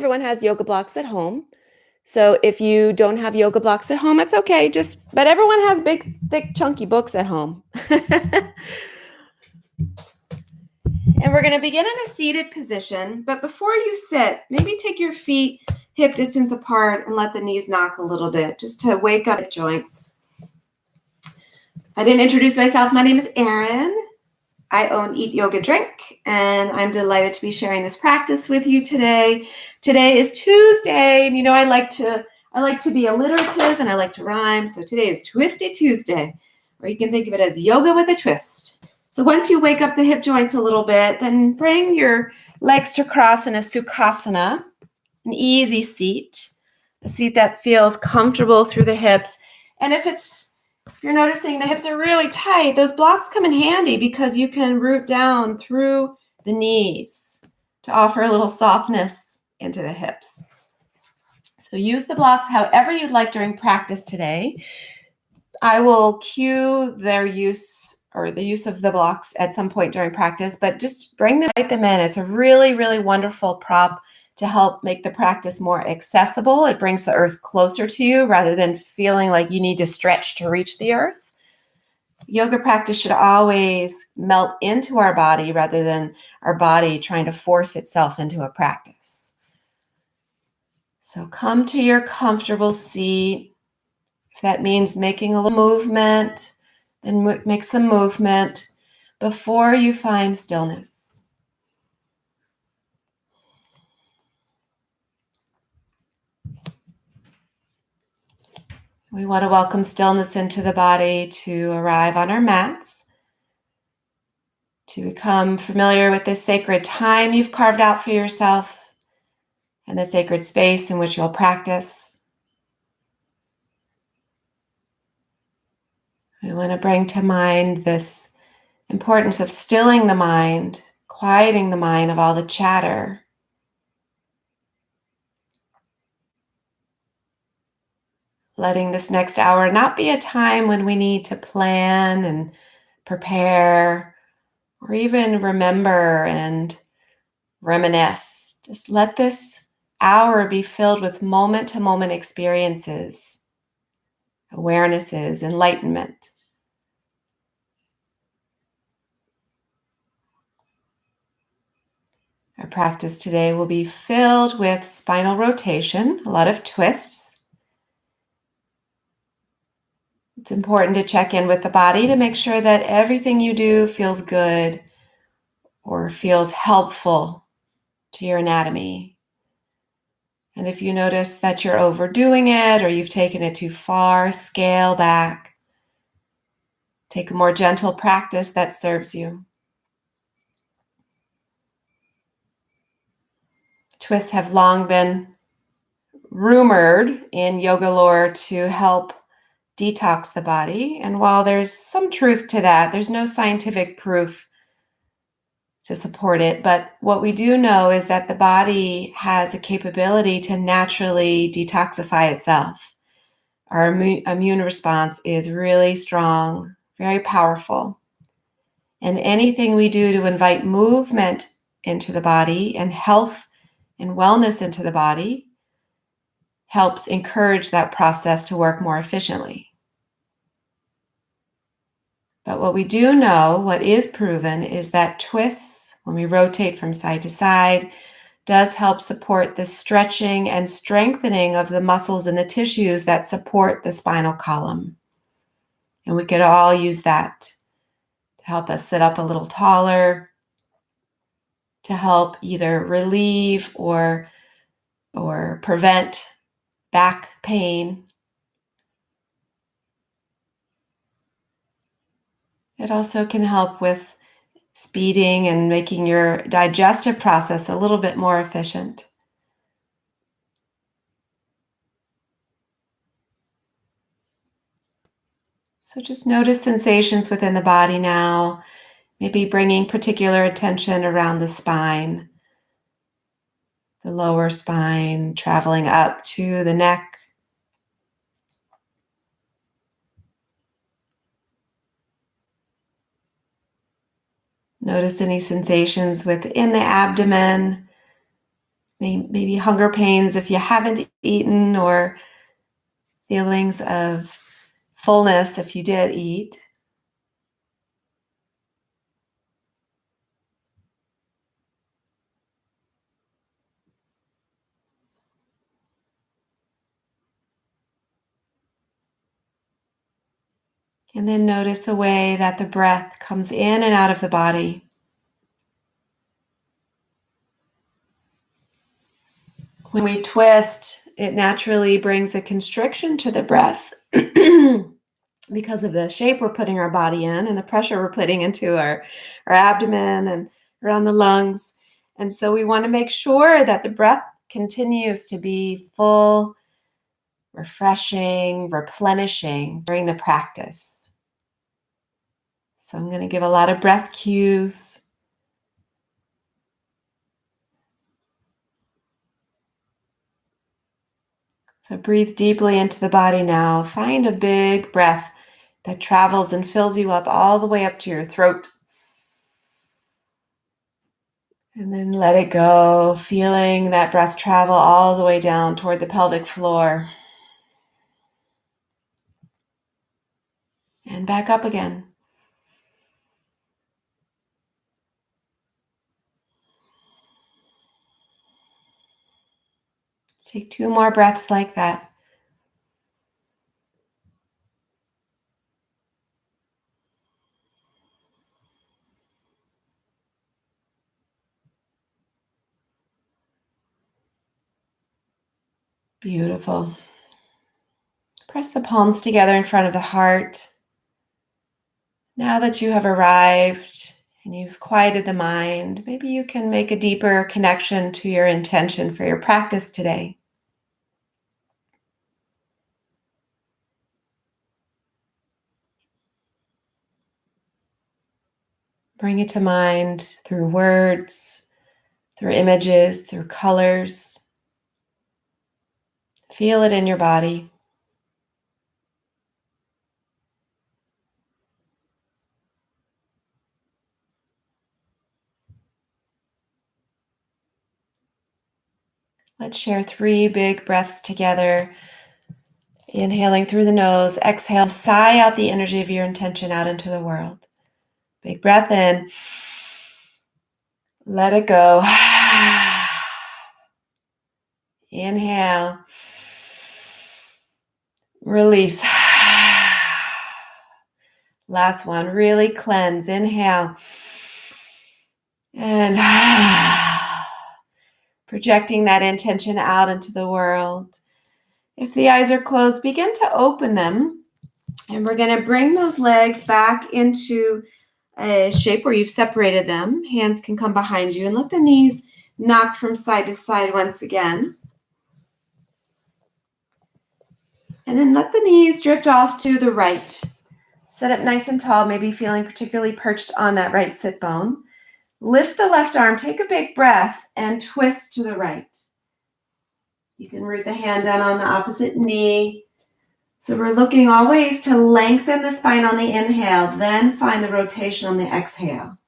Everyone has yoga blocks at home. So if you don't have yoga blocks at home, it's okay. But everyone has big, thick, chunky books at home. And we're going to begin in a seated position. But before you sit, maybe take your feet hip distance apart and let the knees knock a little bit, just to wake up hip joints. If I didn't introduce myself, my name is Erin. I own Eat Yoga Drink, and I'm delighted to be sharing this practice with you today. Today is Tuesday, and I like to be alliterative and I like to rhyme. So today is Twisty Tuesday, or you can think of it as yoga with a twist. So once you wake up the hip joints a little bit, then bring your legs to cross in a Sukhasana, an easy seat, a seat that feels comfortable through the hips. And if you're noticing the hips are really tight, those blocks come in handy because you can root down through the knees to offer a little softness into the hips. So use the blocks however you'd like during practice today. I will cue their use or the use of the blocks at some point during practice, but just invite them in. It's a really, really wonderful prop to help make the practice more accessible. It brings the earth closer to you rather than feeling like you need to stretch to reach the earth. Yoga practice should always melt into our body rather than our body trying to force itself into a practice. So come to your comfortable seat. If that means making a little movement, then make some movement before you find stillness. We want to welcome stillness into the body to arrive on our mats, to become familiar with this sacred time you've carved out for yourself and the sacred space in which you'll practice. We want to bring to mind this importance of stilling the mind, quieting the mind of all the chatter. Letting this next hour not be a time when we need to plan and prepare or even remember and reminisce. Just let this hour be filled with moment-to-moment experiences, awarenesses, enlightenment. Our practice today will be filled with spinal rotation, a lot of twists. It's important to check in with the body to make sure that everything you do feels good or feels helpful to your anatomy. And if you notice that you're overdoing it or you've taken it too far, scale back. Take a more gentle practice that serves you. Twists have long been rumored in yoga lore to help detox the body. And while there's some truth to that, there's no scientific proof to support it. But what we do know is that the body has a capability to naturally detoxify itself. Our immune response is really strong, very powerful. And anything we do to invite movement into the body and health and wellness into the body helps encourage that process to work more efficiently. But what we do know, what is proven, is that twists, when we rotate from side to side, does help support the stretching and strengthening of the muscles and the tissues that support the spinal column. And we could all use that to help us sit up a little taller, to help either relieve or prevent back pain. It also can help with speeding and making your digestive process a little bit more efficient. So just notice sensations within the body now, maybe bringing particular attention around the spine, the lower spine, traveling up to the neck. Notice any sensations within the abdomen, maybe hunger pains if you haven't eaten, or feelings of fullness if you did eat. And then notice the way that the breath comes in and out of the body. When we twist, it naturally brings a constriction to the breath because of the shape we're putting our body in and the pressure we're putting into our abdomen and around the lungs. And so we want to make sure that the breath continues to be full, refreshing, replenishing during the practice. So I'm going to give a lot of breath cues. So breathe deeply into the body now. Find a big breath that travels and fills you up all the way up to your throat. And then let it go, feeling that breath travel all the way down toward the pelvic floor. And back up again. Take 2 more breaths like that. Beautiful. Press the palms together in front of the heart. Now that you have arrived and you've quieted the mind, maybe you can make a deeper connection to your intention for your practice today. Bring it to mind through words, through images, through colors. Feel it in your body. Let's share 3 big breaths together. Inhaling through the nose, exhale, sigh out the energy of your intention out into the world. Big breath in. Let it go. Inhale. Release. Last one, really cleanse. Inhale. And projecting that intention out into the world. If the eyes are closed, begin to open them. And we're going to bring those legs back into a shape where you've separated them. Hands can come behind you and let the knees knock from side to side once again. And then let the knees drift off to the right. Sit up nice and tall, maybe feeling particularly perched on that right sit bone. Lift the left arm, take a big breath, and twist to the right. You can root the hand down on the opposite knee. So we're looking always to lengthen the spine on the inhale, then find the rotation on the exhale.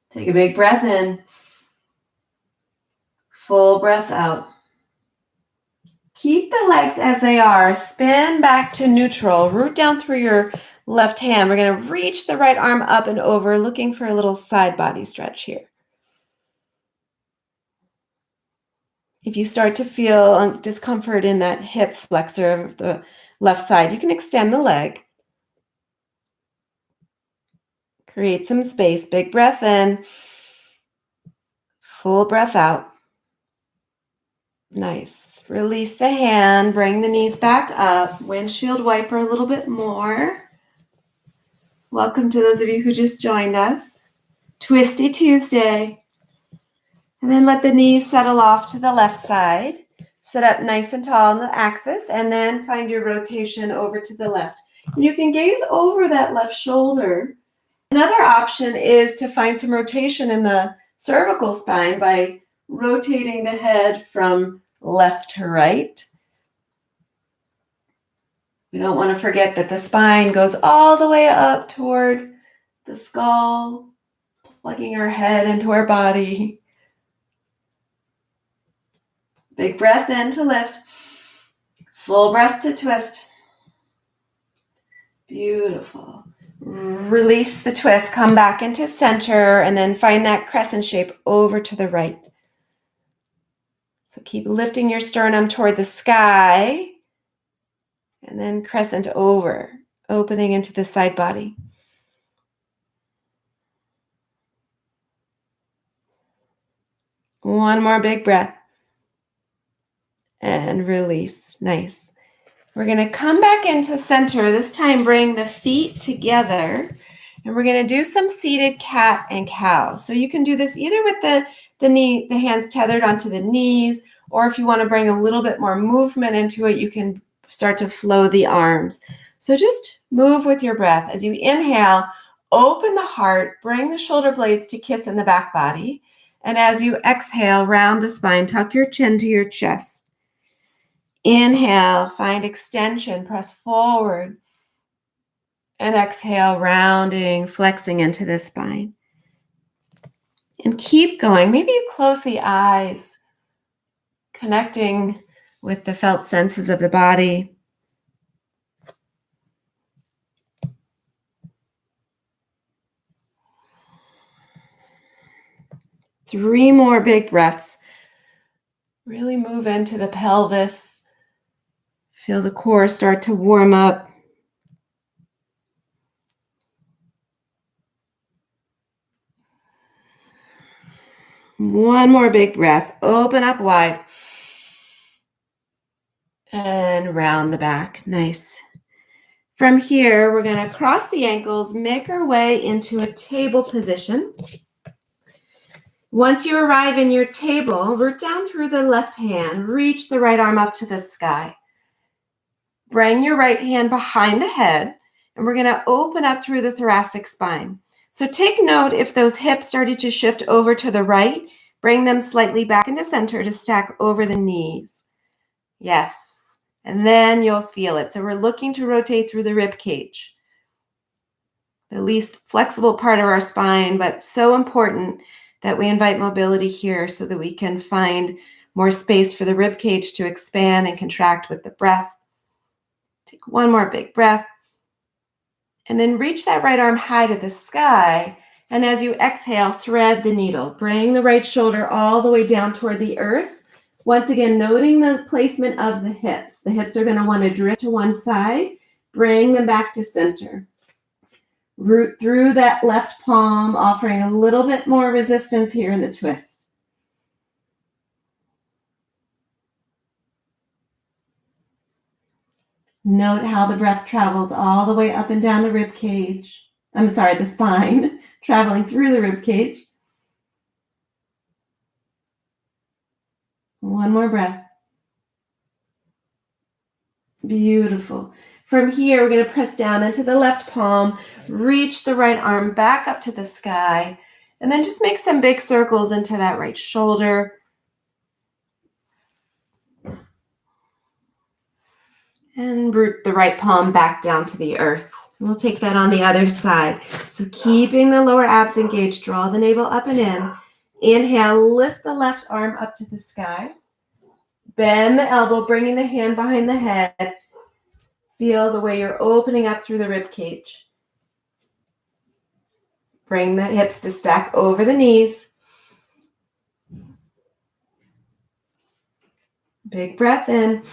Take a big breath in. Full breath out. Keep the legs as they are. Spin back to neutral. Root down through your left hand. We're going to reach the right arm up and over, looking for a little side body stretch here. If you start to feel discomfort in that hip flexor of the left side, you can extend the leg. Create some space. Big breath in. Full breath out. Nice. Release the hand. Bring the knees back up. Windshield wiper a little bit more. Welcome to those of you who just joined us. Twisty Tuesday. And then let the knees settle off to the left side. Sit up nice and tall on the axis, and then find your rotation over to the left. And you can gaze over that left shoulder. Another option is to find some rotation in the cervical spine by rotating the head from left to right. We don't want to forget that the spine goes all the way up toward the skull, plugging our head into our body. Big breath in to lift. Full breath to twist. Beautiful. Release the twist, come back into center, and then find that crescent shape over to the right. So keep lifting your sternum toward the sky, and then crescent over, opening into the side body. One more big breath. And release. Nice. We're going to come back into center. This time bring the feet together. And we're going to do some seated cat and cow. So you can do this either with the hands tethered onto the knees, or if you want to bring a little bit more movement into it, you can start to flow the arms. So just move with your breath. As you inhale, open the heart, bring the shoulder blades to kiss in the back body. And as you exhale, round the spine, tuck your chin to your chest. Inhale, find extension, press forward. And exhale, rounding, flexing into the spine. And keep going. Maybe you close the eyes, connecting with the felt senses of the body. Three more big breaths. Really move into the pelvis. Feel the core start to warm up. One more big breath. Open up wide. And round the back. Nice. From here, we're going to cross the ankles, make our way into a table position. Once you arrive in your table, root down through the left hand, reach the right arm up to the sky. Bring your right hand behind the head, and we're going to open up through the thoracic spine. So take note if those hips started to shift over to the right, bring them slightly back into center to stack over the knees. Yes, and then you'll feel it. So we're looking to rotate through the rib cage, the least flexible part of our spine, but so important that we invite mobility here so that we can find more space for the rib cage to expand and contract with the breath. Take one more big breath. And then reach that right arm high to the sky. And as you exhale, thread the needle. Bring the right shoulder all the way down toward the earth. Once again, noting the placement of the hips. The hips are going to want to drift to one side. Bring them back to center. Root through that left palm, offering a little bit more resistance here in the twist. Note how the breath travels all the way up and down the rib cage. The spine, traveling through the rib cage. One more breath. Beautiful. From here, we're going to press down into the left palm, reach the right arm back up to the sky, and then just make some big circles into that right shoulder. And root the right palm back down to the earth. We'll take that on the other side. So keeping the lower abs engaged, draw the navel up and in. Inhale, lift the left arm up to the sky. Bend the elbow, bringing the hand behind the head. Feel the way you're opening up through the rib cage. Bring the hips to stack over the knees. Big breath in.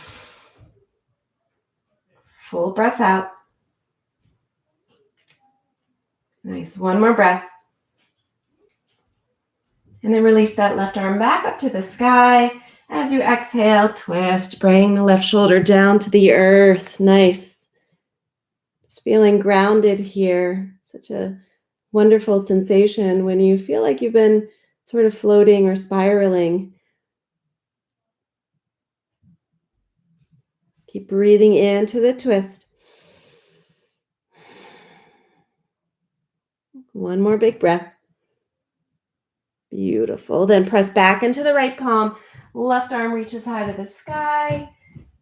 Full breath out. Nice. One more breath. And then release that left arm back up to the sky. As you exhale, twist. Bring the left shoulder down to the earth. Nice. Just feeling grounded here. Such a wonderful sensation when you feel like you've been sort of floating or spiraling. Keep breathing into the twist. One more big breath. Beautiful. Then press back into the right palm. Left arm reaches high to the sky.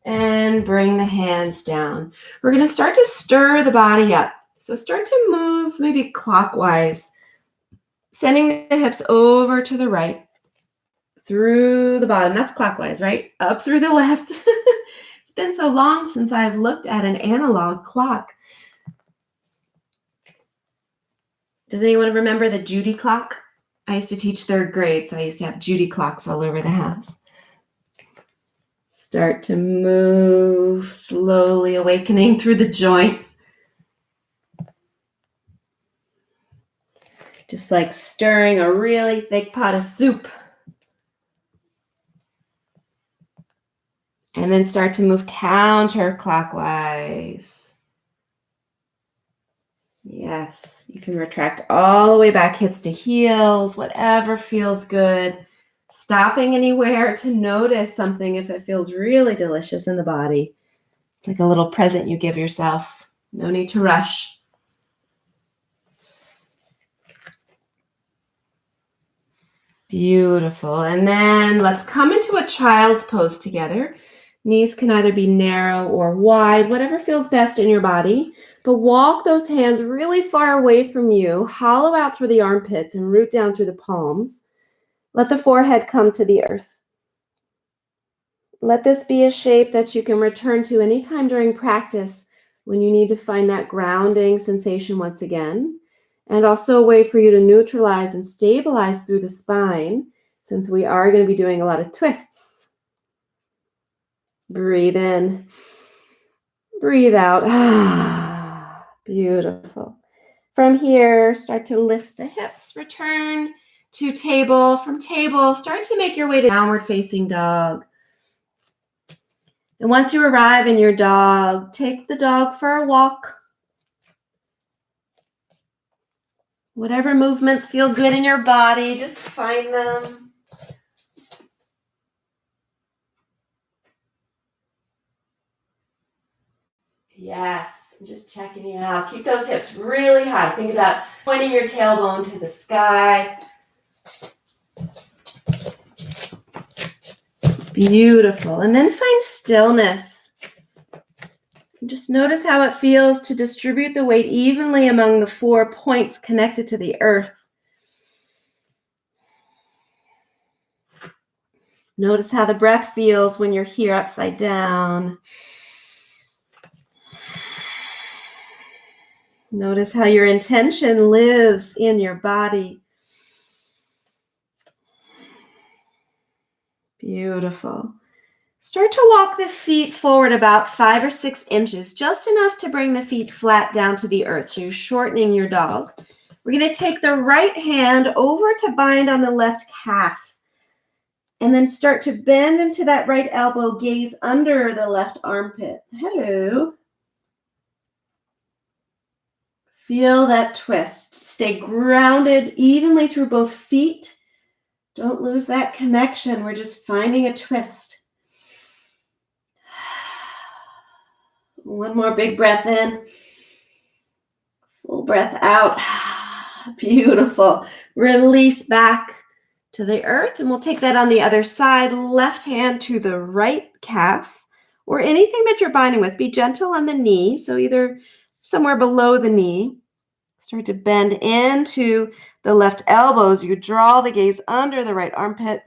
And bring the hands down. We're going to start to stir the body up. So start to move maybe clockwise, sending the hips over to the right, through the bottom. That's clockwise, right? Up through the left. It's been so long since I've looked at an analog clock. Does anyone remember the Judy clock? I used to teach 3rd grade, so I used to have Judy clocks all over the house. Start to move slowly, awakening through the joints. Just like stirring a really thick pot of soup. And then start to move counterclockwise. Yes, you can retract all the way back, hips to heels, whatever feels good. Stopping anywhere to notice something if it feels really delicious in the body. It's like a little present you give yourself. No need to rush. Beautiful. And then let's come into a child's pose together. Knees can either be narrow or wide, whatever feels best in your body. But walk those hands really far away from you, hollow out through the armpits and root down through the palms. Let the forehead come to the earth. Let this be a shape that you can return to anytime during practice when you need to find that grounding sensation once again. And also a way for you to neutralize and stabilize through the spine, since we are going to be doing a lot of twists. Breathe in. Breathe out. Beautiful. From here, start to lift the hips. Return to table. From table, start to make your way to downward facing dog. And once you arrive in your dog, take the dog for a walk. Whatever movements feel good in your body, just find them. Yes, just checking you out. Keep those hips really high. Think about pointing your tailbone to the sky. Beautiful. And then find stillness. Just notice how it feels to distribute the weight evenly among the 4 points connected to the earth. Notice how the breath feels when you're here upside down. Notice how your intention lives in your body. Beautiful. Start to walk the feet forward about 5 or 6 inches, just enough to bring the feet flat down to the earth. So you're shortening your dog. We're going to take the right hand over to bind on the left calf. And then start to bend into that right elbow, gaze under the left armpit. Hello. Feel that twist. Stay grounded evenly through both feet. Don't lose that connection. We're just finding a twist. One more big breath in. Full breath out. Beautiful. Release back to the earth. And we'll take that on the other side. Left hand to the right calf or anything that you're binding with. Be gentle on the knee. So either somewhere below the knee. Start to bend into the left elbows. You draw the gaze under the right armpit.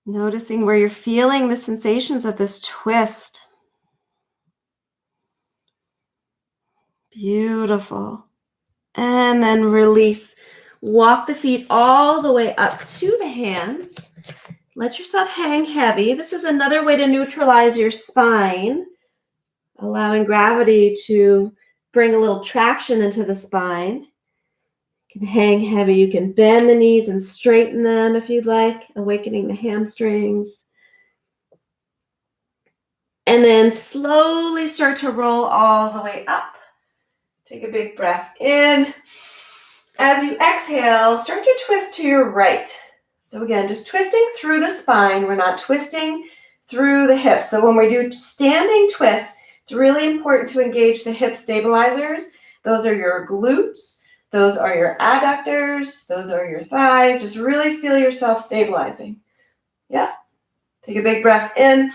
Noticing where you're feeling the sensations of this twist. Beautiful. And then release. Walk the feet all the way up to the hands. Let yourself hang heavy. This is another way to neutralize your spine, allowing gravity to bring a little traction into the spine. You can hang heavy. You can bend the knees and straighten them if you'd like, awakening the hamstrings. And then slowly start to roll all the way up. Take a big breath in. As you exhale, start to twist to your right. So again, just twisting through the spine. We're not twisting through the hips. So when we do standing twists, it's really important to engage the hip stabilizers. Those are your glutes. Those are your adductors. Those are your thighs. Just really feel yourself stabilizing. Yeah. Take a big breath in.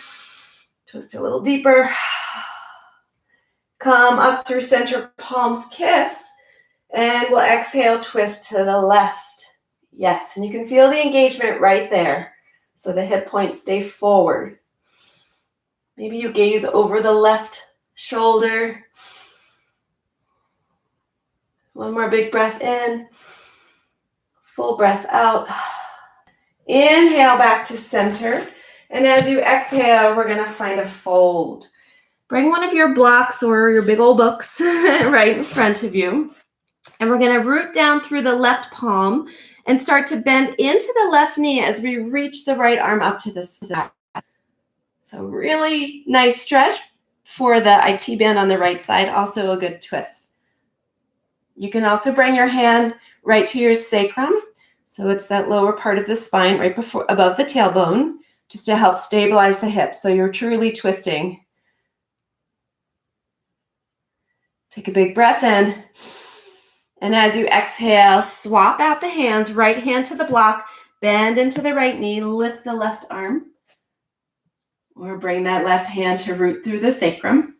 Twist a little deeper. Come up through center, palms kiss. And we'll exhale, twist to the left. Yes, and you can feel the engagement right there. So the hip points stay forward. Maybe you gaze over the left shoulder. One more big breath in. Full breath out. Inhale back to center. And as you exhale, we're going to find a fold. Bring one of your blocks or your big old books right in front of you. And we're going to root down through the left palm and start to bend into the left knee as we reach the right arm up to the side. So really nice stretch for the IT band on the right side. Also a good twist. You can also bring your hand right to your sacrum. So it's that lower part of the spine right above the tailbone, just to help stabilize the hips. So you're truly twisting. Take a big breath in. And as you exhale, swap out the hands, right hand to the block, bend into the right knee, lift the left arm, or bring that left hand to root through the sacrum.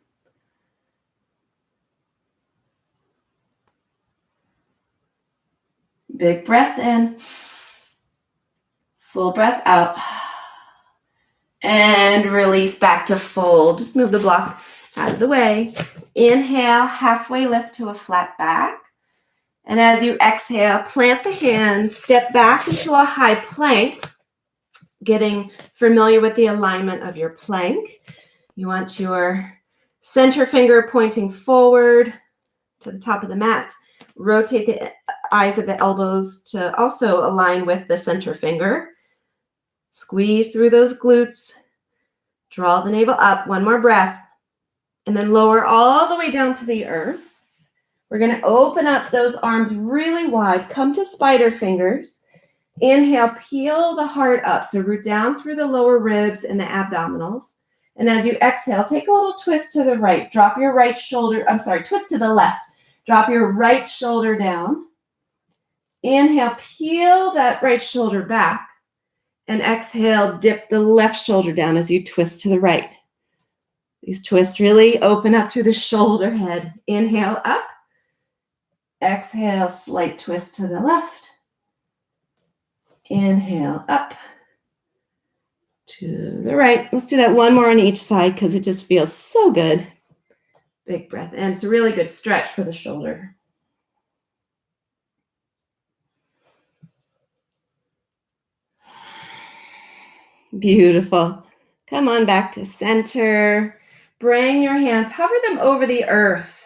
Big breath in, full breath out, and release back to fold. Just move the block out of the way. Inhale, halfway lift to a flat back. And as you exhale, plant the hands, step back into a high plank, getting familiar with the alignment of your plank. You want your center finger pointing forward to the top of the mat. Rotate the eyes of the elbows to also align with the center finger. Squeeze through those glutes. Draw the navel up. One more breath. And then lower all the way down to the earth. We're going to open up those arms really wide. Come to spider fingers. Inhale, peel the heart up. So root down through the lower ribs and the abdominals. And as you exhale, take a little twist to the right. Drop your right shoulder. Twist to the left. Drop your right shoulder down. Inhale, peel that right shoulder back. And exhale, dip the left shoulder down as you twist to the right. These twists really open up through the shoulder head. Inhale, up. Exhale, slight twist to the left. Inhale, up to the right. Let's do that one more on each side because it just feels so good. Big breath in. It's a really good stretch for the shoulder. Beautiful. Come on back to center. Bring your hands, hover them over the earth.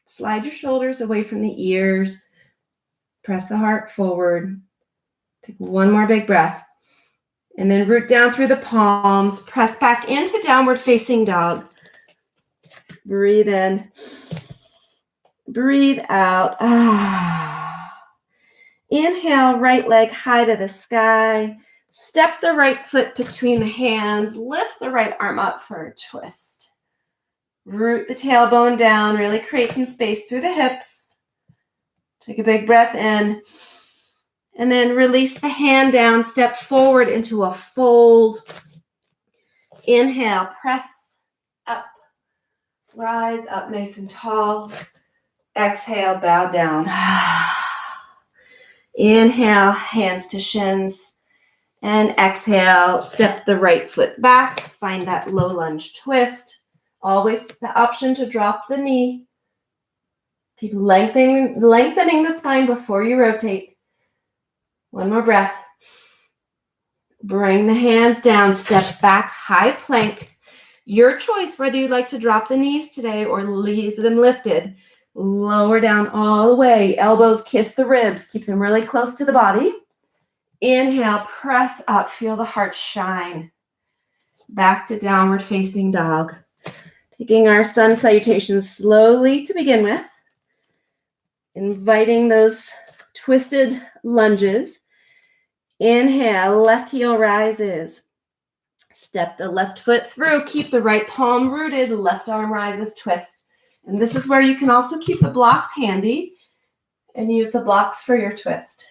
Slide your shoulders away from the ears. Press the heart forward. Take one more big breath. And then root down through the palms. Press back into downward facing dog. Breathe in. Breathe out. Inhale, right leg high to the sky. Step the right foot between the hands. Lift the right arm up for a twist. Root the tailbone down. Really create some space through the hips. Take a big breath in. And then release the hand down. Step forward into a fold. Inhale, press up. Rise up nice and tall. Exhale, bow down. Inhale, hands to shins. And exhale, step the right foot back. Find that low lunge twist. Always the option to drop the knee. Keep lengthening the spine before you rotate. One more breath. Bring the hands down. Step back, high plank. Your choice whether you'd like to drop the knees today or leave them lifted. Lower down all the way. Elbows kiss the ribs. Keep them really close to the body. Inhale, press up. Feel the heart shine. Back to downward facing dog. Taking our sun salutations slowly to begin with. Inviting those twisted lunges. Inhale, left heel rises. Step the left foot through. Keep the right palm rooted. Left arm rises, twist. And this is where you can also keep the blocks handy and use the blocks for your twist.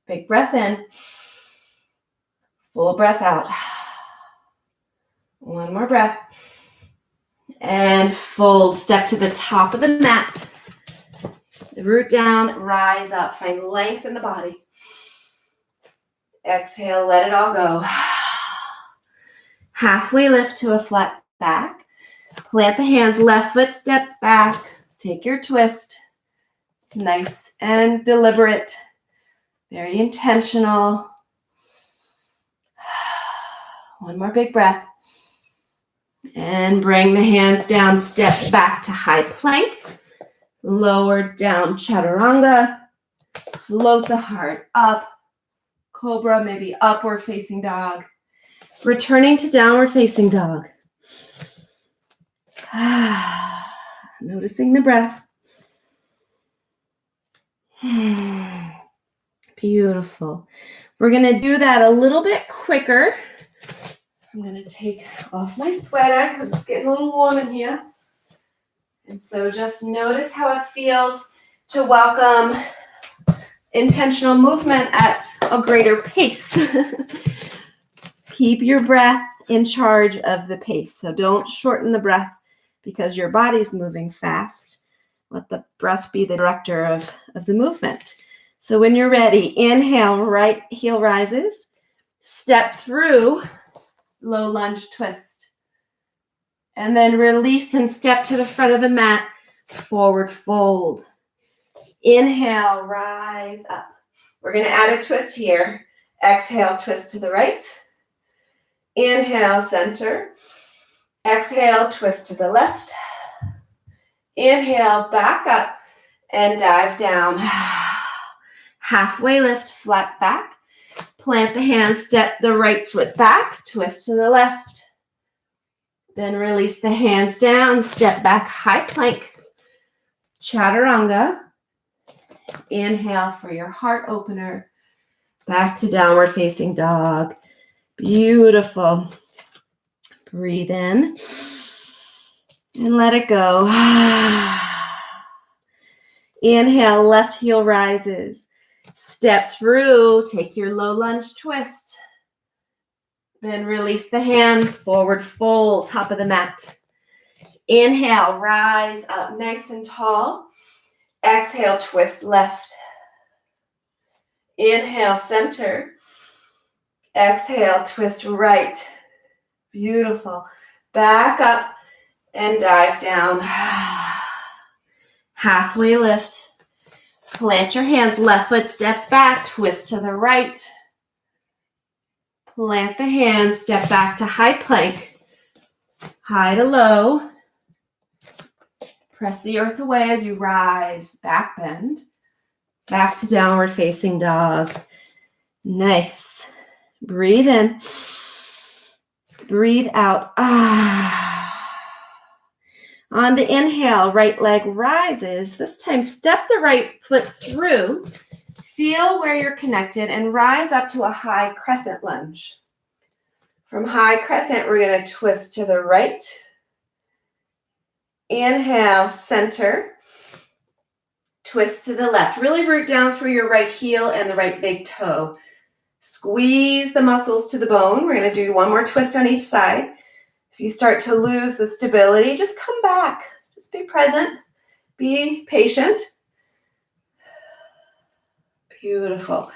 Big breath in. Full breath out. One more breath. And fold. Step to the top of the mat. Root down, rise up. Find length in the body. Exhale, let it all go. Halfway lift to a flat back. Plant the hands, left foot steps back. Take your twist. Nice and deliberate. Very intentional. One more big breath. And bring the hands down, step back to high plank. Lower down chaturanga. Float the heart up. Cobra, maybe upward facing dog. Returning to downward facing dog. Noticing the breath. Beautiful. We're going to do that a little bit quicker. I'm going to take off my sweater because it's getting a little warm in here. And so just notice how it feels to welcome intentional movement at a greater pace. Keep your breath in charge of the pace. So don't shorten the breath because your body's moving fast. Let the breath be the director of the movement. So when you're ready, inhale, right heel rises. Step through, low lunge twist. And then release and step to the front of the mat, forward fold. Inhale, rise up. We're going to add a twist here. Exhale, twist to the right. Inhale, center. Exhale, twist to the left. Inhale, back up and dive down. Halfway lift, flat back. Plant the hands, step the right foot back, twist to the left. Then release the hands down, step back, high plank. Chaturanga. Inhale for your heart opener. Back to downward facing dog. Beautiful. Breathe in and let it go. Inhale, left heel rises. Step through, take your low lunge twist. Then release the hands, forward fold, top of the mat. Inhale, rise up nice and tall. Exhale, twist left. Inhale, center. Exhale, twist right. Beautiful. Back up and dive down. Halfway lift. Plant your hands, left foot steps back, twist to the right. Plant the hands, step back to high plank. High to low. Press the earth away as you rise. Back bend. Back to downward facing dog. Nice. Breathe in. Breathe out. On the inhale, right leg rises. This time, step the right foot through. Feel where you're connected and rise up to a high crescent lunge. From high crescent, we're going to twist to the right. Inhale, center. Twist to the left. Really root down through your right heel and the right big toe. Squeeze the muscles to the bone. We're going to do one more twist on each side. If you start to lose the stability, just come back. Just be present. Be patient. Beautiful.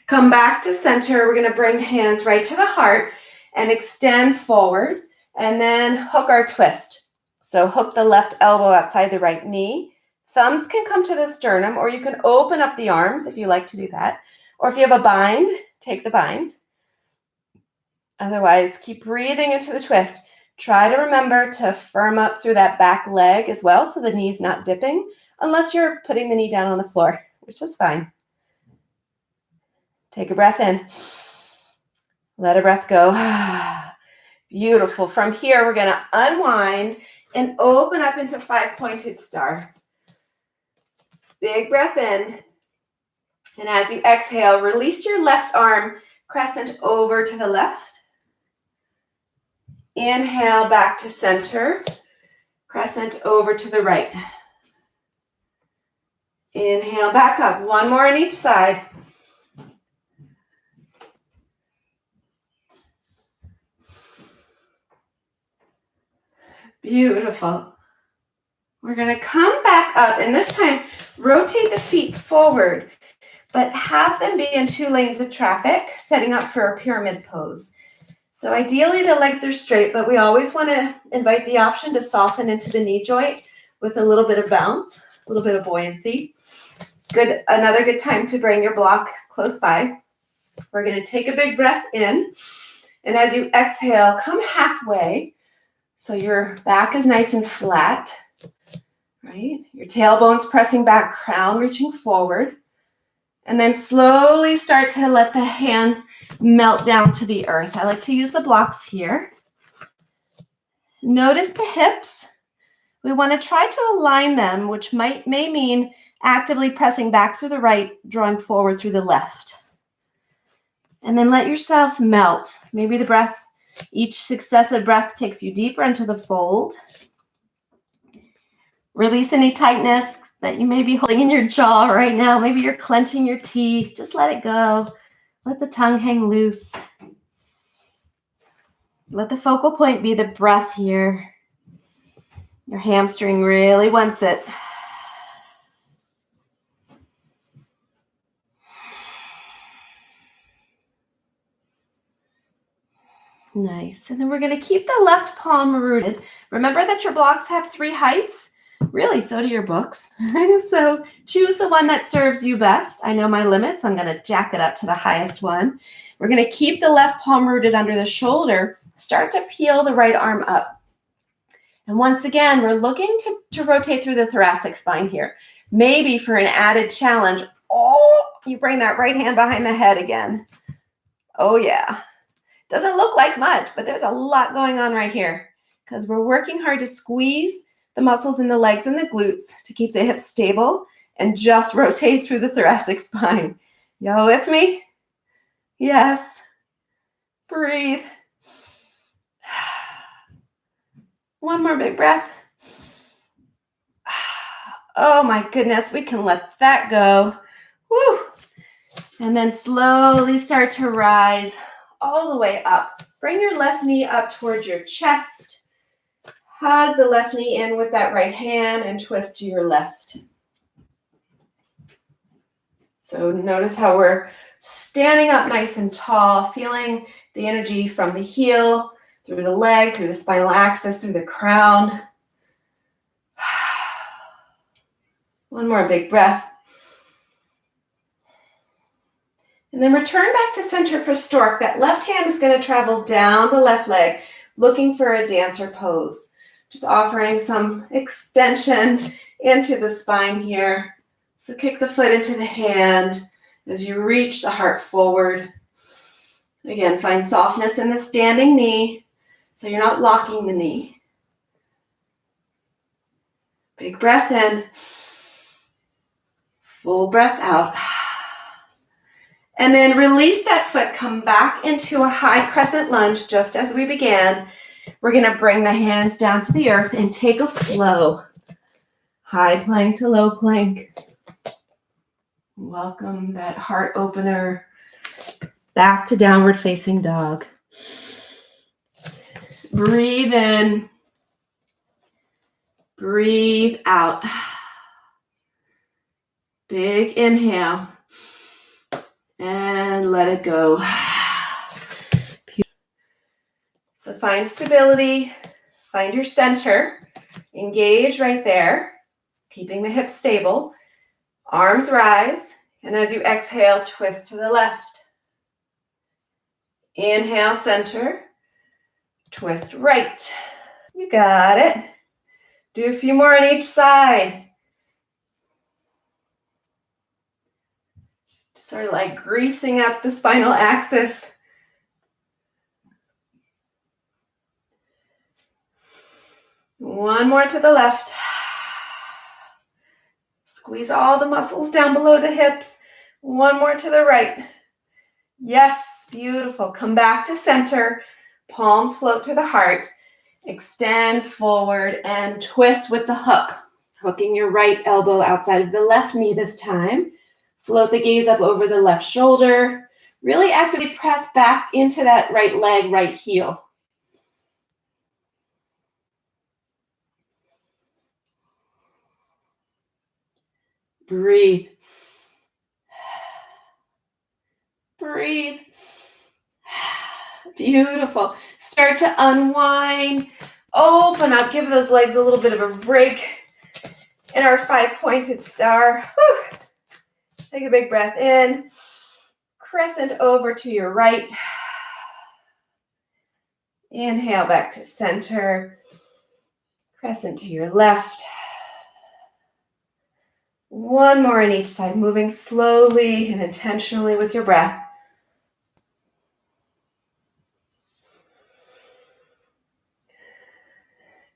Come back to center. We're going to bring hands right to the heart and extend forward and then hook our twist. So hook the left elbow outside the right knee. Thumbs can come to the sternum, or you can open up the arms if you like to do that. Or if you have a bind, take the bind. Otherwise, keep breathing into the twist. Try to remember to firm up through that back leg as well so the knee's not dipping, unless you're putting the knee down on the floor, which is fine. Take a breath in. Let a breath go. Beautiful. From here, we're going to unwind and open up into five-pointed star. Big breath in. And as you exhale, release your left arm, crescent over to the left. Inhale back to center, crescent over to the right. Inhale back up, one more on each side. Beautiful. We're going to come back up, and this time rotate the feet forward, but have them be in 2 lanes of traffic, setting up for a pyramid pose. So ideally the legs are straight, but we always want to invite the option to soften into the knee joint with a little bit of bounce, a little bit of buoyancy. Another good time to bring your block close by. We're going to take a big breath in, and as you exhale, come halfway so your back is nice and flat, right? Your tailbone's pressing back, crown reaching forward, and then slowly start to let the hands melt down to the earth. I like to use the blocks here. Notice the hips. We want to try to align them, which may mean actively pressing back through the right, drawing forward through the left. And then let yourself melt. Maybe the breath, each successive breath takes you deeper into the fold. Release any tightness that you may be holding in your jaw right now. Maybe you're clenching your teeth. Just let it go. Let the tongue hang loose. Let the focal point be the breath here. Your hamstring really wants it. Nice. And then we're going to keep the left palm rooted. Remember that your blocks have 3 heights. Really, so do your books. So choose the one that serves you best. I know my limits. I'm going to jack it up to the highest one. We're going to keep the left palm rooted under the shoulder. Start to peel the right arm up. And once again, we're looking to rotate through the thoracic spine here. Maybe for an added challenge, you bring that right hand behind the head again. Oh yeah. Doesn't look like much, but there's a lot going on right here because we're working hard to squeeze the muscles in the legs and the glutes to keep the hips stable and just rotate through the thoracic spine. Y'all with me? Yes. Breathe. One more big breath. Oh my goodness, we can let that go. Woo. And then slowly start to rise all the way up. Bring your left knee up towards your chest. Hug the left knee in with that right hand and twist to your left. So notice how we're standing up nice and tall, feeling the energy from the heel, through the leg, through the spinal axis, through the crown. One more big breath. And then return back to center for stork. That left hand is going to travel down the left leg, looking for a dancer pose. Just offering some extension into the spine here. So kick the foot into the hand as you reach the heart forward. Again, find softness in the standing knee so you're not locking the knee. Big breath in. Full breath out. And then release that foot. Come back into a high crescent lunge just as we began. We're going to bring the hands down to the earth and take a flow. High plank to low plank. Welcome that heart opener back to downward facing dog. Breathe in. Breathe out. Big inhale. And let it go. So find stability, find your center, engage right there, keeping the hips stable. Arms rise, and as you exhale, twist to the left. Inhale, center, twist right. You got it. Do a few more on each side. Just sort of like greasing up the spinal axis. One more to the left. Squeeze all the muscles down below the hips. One more to the right. Yes, beautiful. Come back to center. Palms float to the heart. Extend forward and twist with the hook. Hooking your right elbow outside of the left knee this time. Float the gaze up over the left shoulder. Really actively press back into that right leg, right heel. Breathe. Breathe. Beautiful. Start to unwind. Open up. Give those legs a little bit of a break in our 5-pointed star. Whew. Take a big breath in. Crescent over to your right. Inhale back to center. Crescent to your left. One more on each side, moving slowly and intentionally with your breath.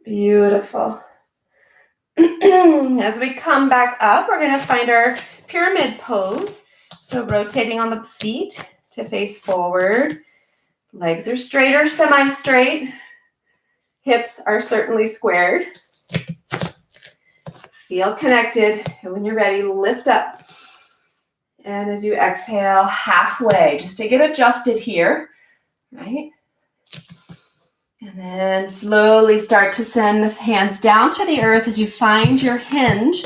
Beautiful. As we come back up, we're going to find our pyramid pose. So rotating on the feet to face forward. Legs are straight or semi-straight. Hips are certainly squared. Feel connected. And when you're ready, lift up. And as you exhale, halfway, just to get adjusted here, right? And then slowly start to send the hands down to the earth as you find your hinge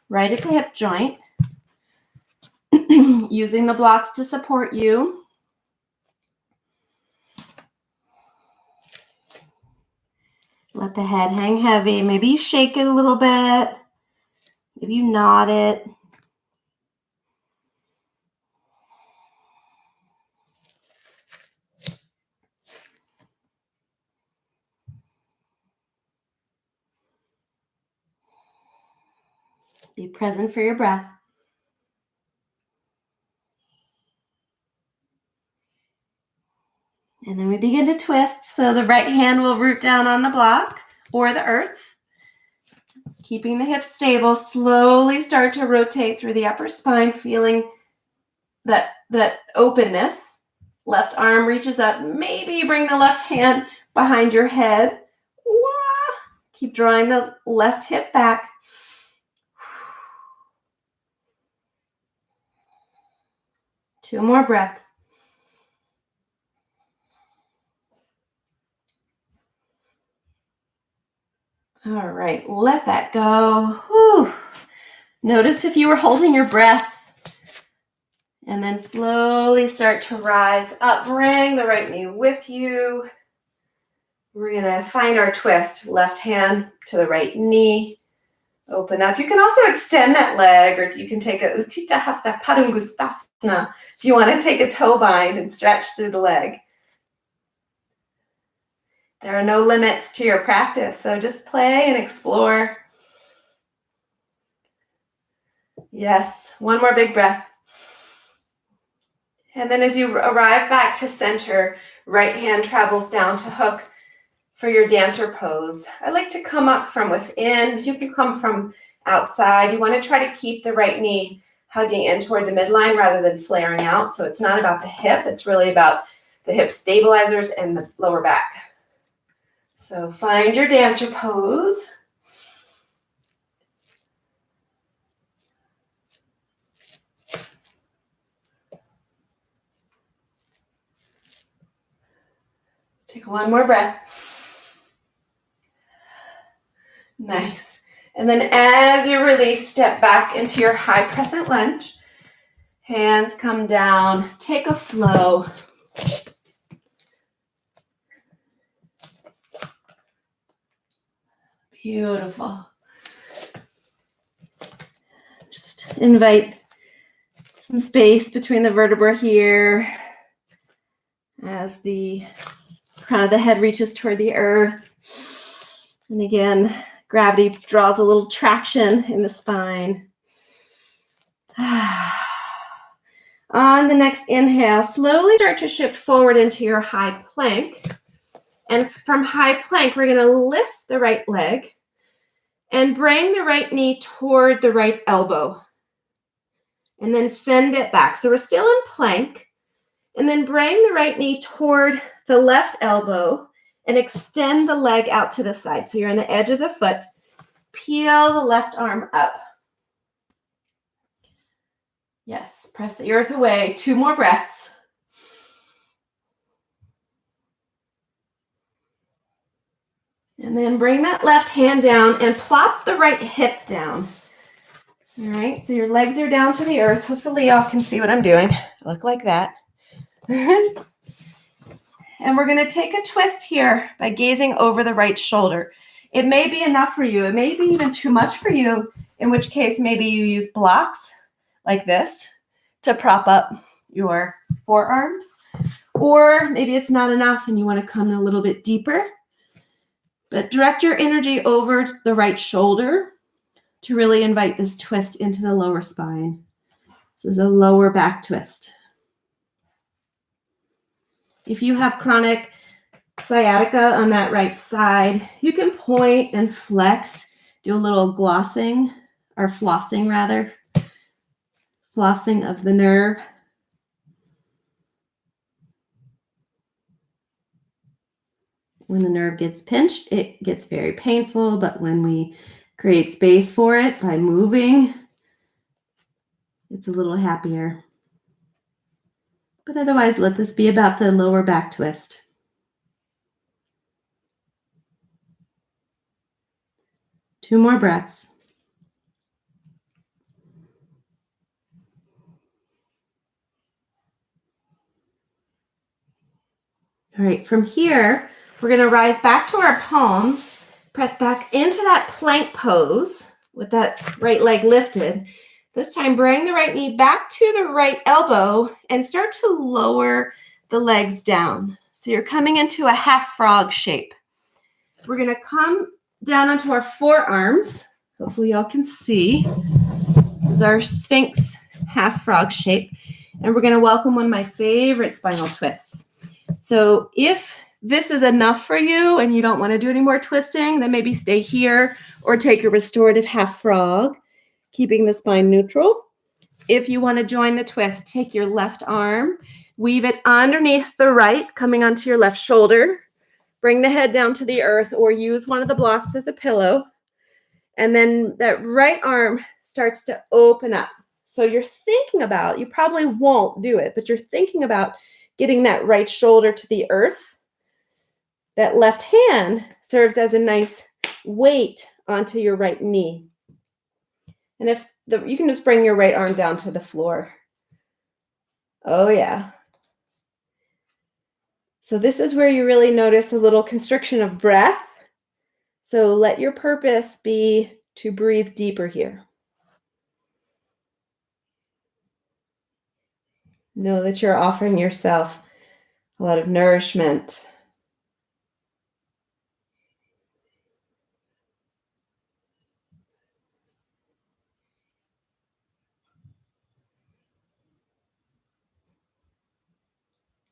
right at the hip joint. Using the blocks to support you. Let the head hang heavy. Maybe you shake it a little bit. Maybe you nod it. Be present for your breath. And then we begin to twist. So the right hand will root down on the block or the earth. Keeping the hips stable, slowly start to rotate through the upper spine, feeling that openness. Left arm reaches up. Maybe you bring the left hand behind your head. Keep drawing the left hip back. Two more breaths. All right, let that go. Whew. Notice if you were holding your breath. And then slowly start to rise up. Bring the right knee with you. We're going to find our twist. Left hand to the right knee. Open up. You can also extend that leg, or you can take a Utthita Hasta Padangusthasana if you want to take a toe bind and stretch through the leg. There are no limits to your practice, so just play and explore. Yes, one more big breath. And then as you arrive back to center, right hand travels down to hook for your dancer pose. I like to come up from within. You can come from outside. You want to try to keep the right knee hugging in toward the midline rather than flaring out. So it's not about the hip. It's really about the hip stabilizers and the lower back. So find your dancer pose. Take one more breath. Nice. And then as you release, step back into your high crescent lunge. Hands come down. Take a flow. Beautiful. Just invite some space between the vertebrae here as the crown of the head reaches toward the earth. And again, gravity draws a little traction in the spine. On the next inhale, slowly start to shift forward into your high plank. And from high plank, we're going to lift the right leg and bring the right knee toward the right elbow. And then send it back. So we're still in plank. And then bring the right knee toward the left elbow and extend the leg out to the side. So you're on the edge of the foot. Peel the left arm up. Yes, press the earth away. Two more breaths. And then bring that left hand down and plop the right hip down. All right, so your legs are down to the earth. Hopefully y'all can see what I'm doing. I look like that. And we're going to take a twist here by gazing over the right shoulder. It may be enough for you. It may be even too much for you, in which case maybe you use blocks like this to prop up your forearms. Or maybe it's not enough and you want to come a little bit deeper. But direct your energy over the right shoulder to really invite this twist into the lower spine. This is a lower back twist. If you have chronic sciatica on that right side, you can point and flex, do a little flossing of the nerve. When the nerve gets pinched, it gets very painful, but when we create space for it by moving, it's a little happier. But otherwise, let this be about the lower back twist. Two more breaths. All right, from here, we're going to rise back to our palms, press back into that plank pose with that right leg lifted. This time, bring the right knee back to the right elbow and start to lower the legs down. So you're coming into a half frog shape. We're going to come down onto our forearms. Hopefully y'all can see. This is our Sphinx half frog shape. And we're going to welcome one of my favorite spinal twists. So if this is enough for you and you don't want to do any more twisting, then maybe stay here or take a restorative half frog, keeping the spine neutral. If you want to join the twist, take your left arm, weave it underneath the right, coming onto your left shoulder. Bring the head down to the earth or use one of the blocks as a pillow. And then that right arm starts to open up. So you're thinking about, you probably won't do it, but you're thinking about getting that right shoulder to the earth. That left hand serves as a nice weight onto your right knee. And you can just bring your right arm down to the floor. Oh yeah. So this is where you really notice a little constriction of breath. So let your purpose be to breathe deeper here. Know that you're offering yourself a lot of nourishment.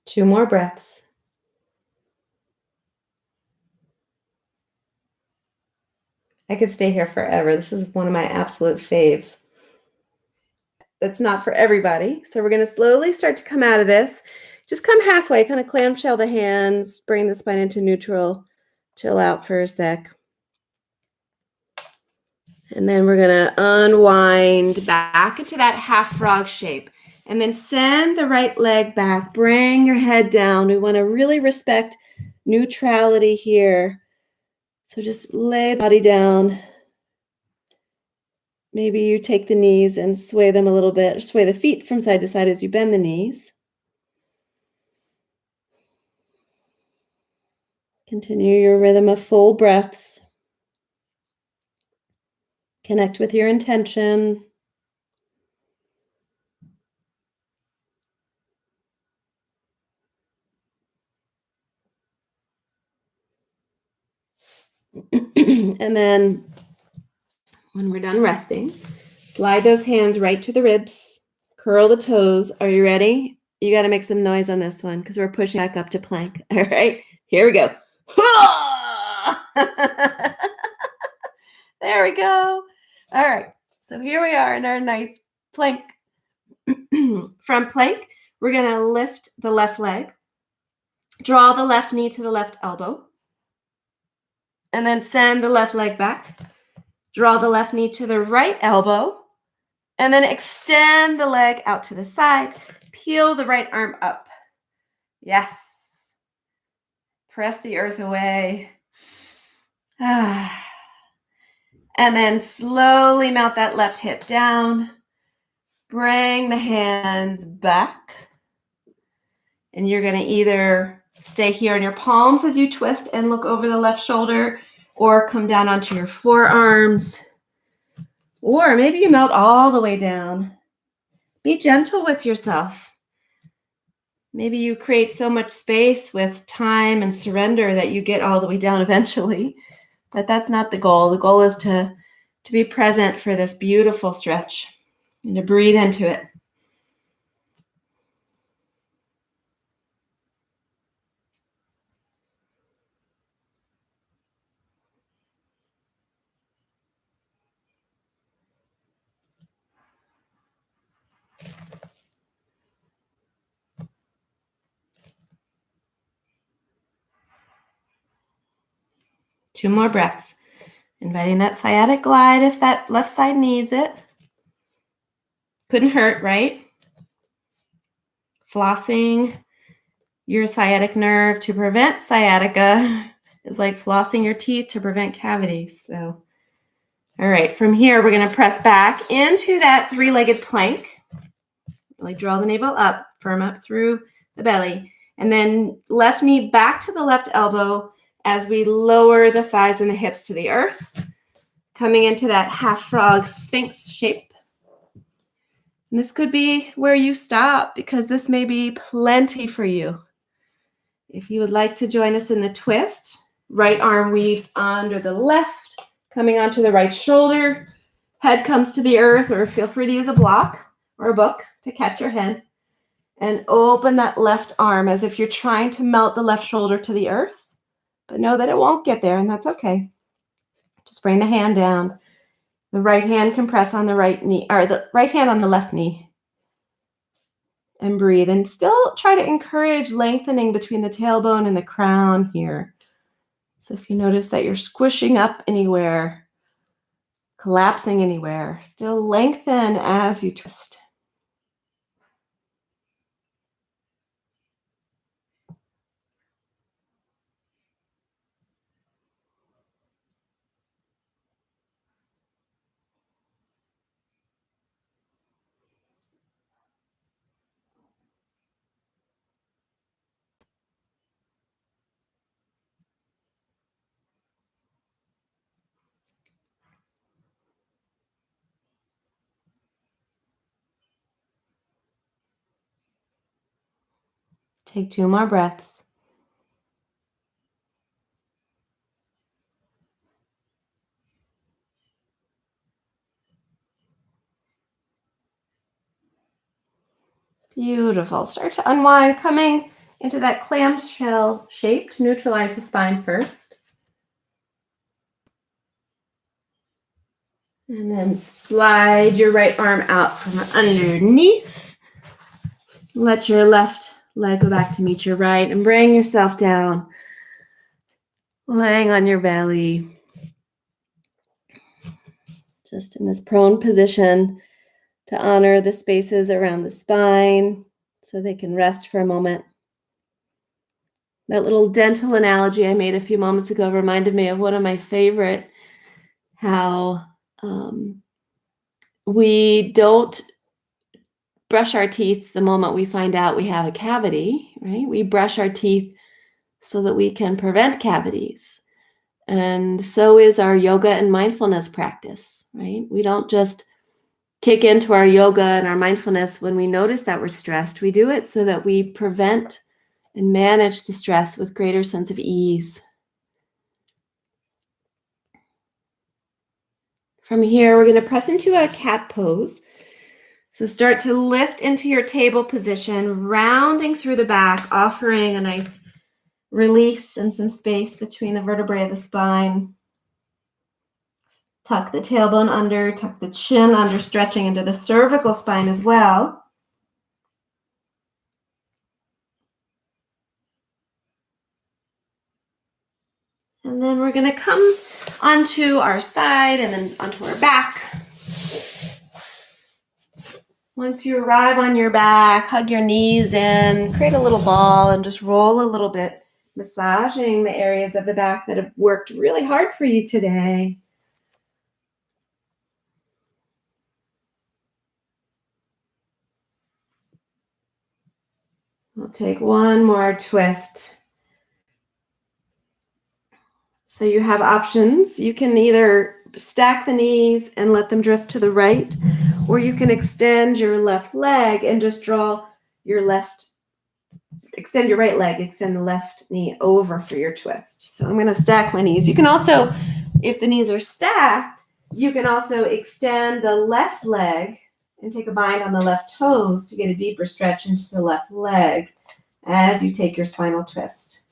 Two more breaths. I could stay here forever. This is one of my absolute faves. That's not for everybody. So we're going to slowly start to come out of this. Just come halfway, kind of clamshell the hands, bring the spine into neutral, chill out for a sec. And then we're going to unwind back into that half frog shape. And then send the right leg back. Bring your head down. We want to really respect neutrality here. So just lay the body down. Maybe you take the knees and sway them a little bit, or sway the feet from side to side as you bend the knees. Continue your rhythm of full breaths. Connect with your intention. And then when we're done resting, slide those hands right to the ribs, curl the toes. Are you ready? You got to make some noise on this one because we're pushing back up to plank. All right, here we go. There we go. All right, so here we are in our nice plank. From plank, we're going to lift the left leg, draw the left knee to the left elbow, and then send the left leg back. Draw the left knee to the right elbow, and then extend the leg out to the side. Peel the right arm up. Yes. Press the earth away. And then slowly melt that left hip down. Bring the hands back. And you're going to either stay here on your palms as you twist and look over the left shoulder, or come down onto your forearms. Or maybe you melt all the way down. Be gentle with yourself. Maybe you create so much space with time and surrender that you get all the way down eventually. But that's not the goal. The goal is to be present for this beautiful stretch and to breathe into it. Two more breaths. Inviting that sciatic glide if that left side needs it. Couldn't hurt, right? Flossing your sciatic nerve to prevent sciatica is like flossing your teeth to prevent cavities. So, all right, from here, we're going to press back into that three-legged plank. Really draw the navel up, firm up through the belly. And then left knee back to the left elbow as we lower the thighs and the hips to the earth, coming into that half frog sphinx shape. And this could be where you stop because this may be plenty for you. If you would like to join us in the twist, right arm weaves under the left, coming onto the right shoulder. Head comes to the earth, or feel free to use a block or a book to catch your head. And open that left arm as if you're trying to melt the left shoulder to the earth. But know that it won't get there, and that's okay. Just bring the hand down. The right hand can press on the right knee, or the right hand on the left knee. And breathe. And still try to encourage lengthening between the tailbone and the crown here. So if you notice that you're squishing up anywhere, collapsing anywhere, still lengthen as you twist. Take two more breaths. Beautiful. Start to unwind, coming into that clamshell shape to neutralize the spine first. And then slide your right arm out from underneath. Let your left leg go back to meet your right and bring yourself down, laying on your belly. Just in this prone position to honor the spaces around the spine so they can rest for a moment. That little dental analogy I made a few moments ago reminded me of one of my favorite, how we don't brush our teeth the moment we find out we have a cavity, right? We brush our teeth so that we can prevent cavities. And so is our yoga and mindfulness practice, right? We don't just kick into our yoga and our mindfulness when we notice that we're stressed. We do it so that we prevent and manage the stress with greater sense of ease. From here, we're going to press into a cat pose. So start to lift into your table position, rounding through the back, offering a nice release and some space between the vertebrae of the spine. Tuck the tailbone under, tuck the chin under, stretching into the cervical spine as well. And then we're going to come onto our side and then onto our back. Once you arrive on your back, hug your knees in, create a little ball and just roll a little bit, massaging the areas of the back that have worked really hard for you today. We'll take one more twist. So you have options. You can either stack the knees and let them drift to the right, or you can extend your left leg and just draw extend your right leg, extend the left knee over for your twist. So I'm going to stack my knees. You can also, if the knees are stacked, you can also extend the left leg and take a bind on the left toes to get a deeper stretch into the left leg as you take your spinal twist.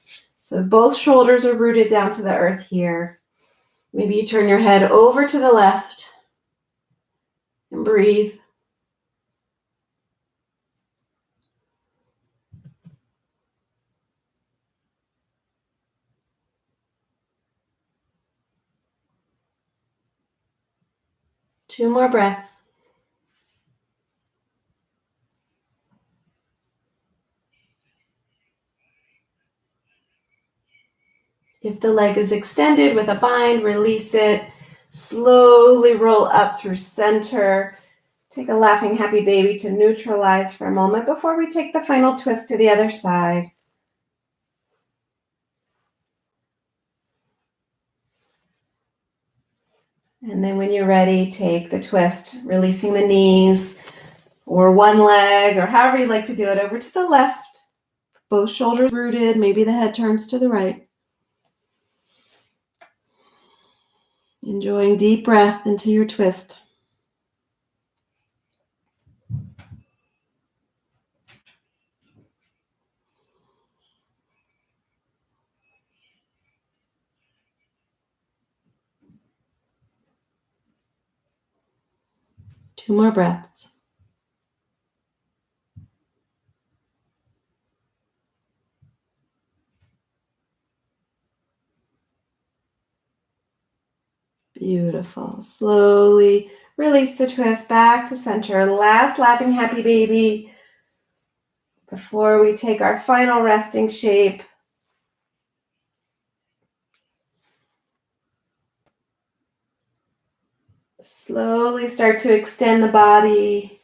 So both shoulders are rooted down to the earth here. Maybe you turn your head over to the left and breathe. Two more breaths. If the leg is extended with a bind, release it. Slowly roll up through center. Take a laughing happy baby to neutralize for a moment before we take the final twist to the other side. And then when you're ready, take the twist, releasing the knees or one leg or however you like to do it over to the left. Both shoulders rooted. Maybe the head turns to the right. Enjoying deep breath into your twist. Two more breaths. Beautiful. Slowly release the twist back to center. Last laughing happy baby before we take our final resting shape. Slowly start to extend the body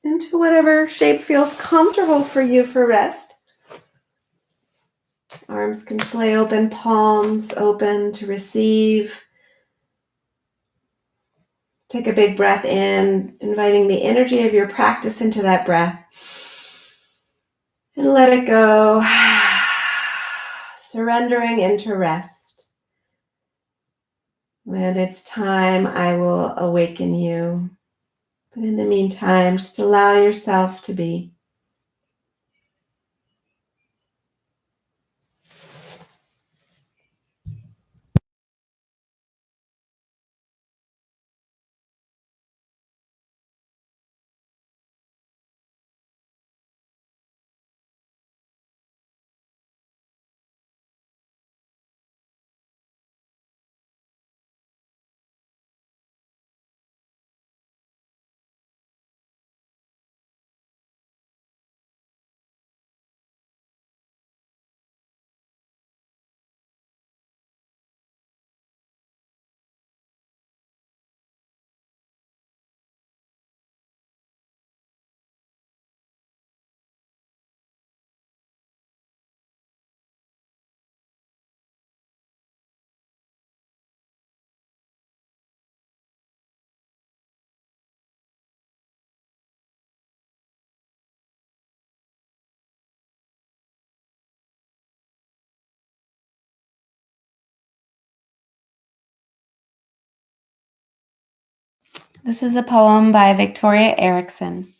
into whatever shape feels comfortable for you for rest. Arms can splay open, palms open to receive. Take a big breath in, inviting the energy of your practice into that breath. And let it go. Surrendering into rest. When it's time, I will awaken you. But in the meantime, just allow yourself to be. This is a poem by Victoria Erickson.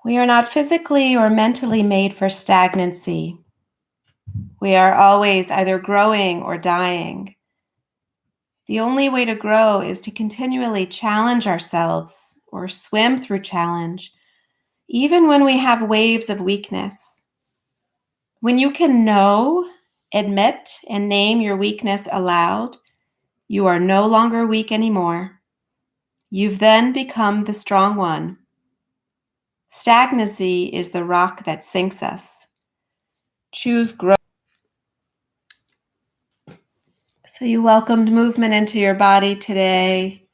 We are not physically or mentally made for stagnancy. We are always either growing or dying. The only way to grow is to continually challenge ourselves or swim through challenge, even when we have waves of weakness. When you can know, admit, and name your weakness aloud, you are no longer weak anymore. You've then become the strong one. Stagnancy is the rock that sinks us. Choose growth. So you welcomed movement into your body today.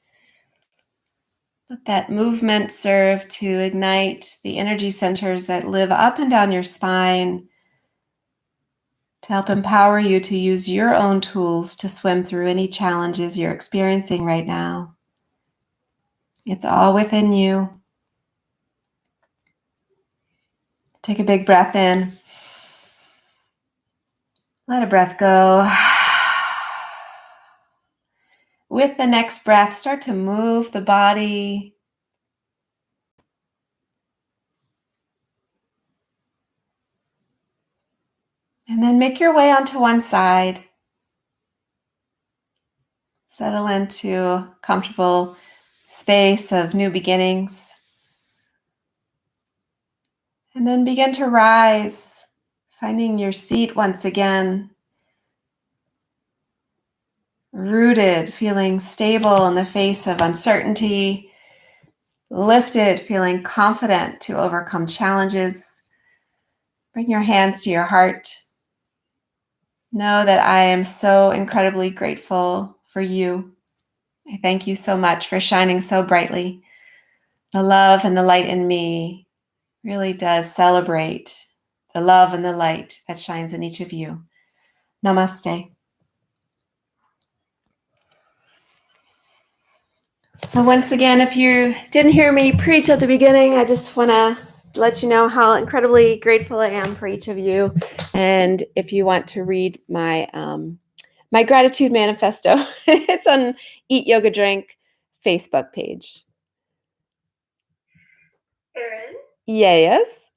Let that movement serve to ignite the energy centers that live up and down your spine to help empower you to use your own tools to swim through any challenges you're experiencing right now. It's all within you. Take a big breath in. Let a breath go. With the next breath, start to move the body. And then make your way onto one side. Settle into a comfortable space of new beginnings. And then begin to rise, finding your seat once again. Rooted, feeling stable in the face of uncertainty. Lifted, feeling confident to overcome challenges. Bring your hands to your heart. Know that I am so incredibly grateful for you. I thank you so much for shining so brightly. The love and the light in me really does celebrate the love and the light that shines in each of you. Namaste. So once again, if you didn't hear me preach at the beginning, I just want to let you know how incredibly grateful I am for each of you. And if you want to read my my gratitude manifesto, it's on Eat Yoga Drink Facebook page. Erin? Yes.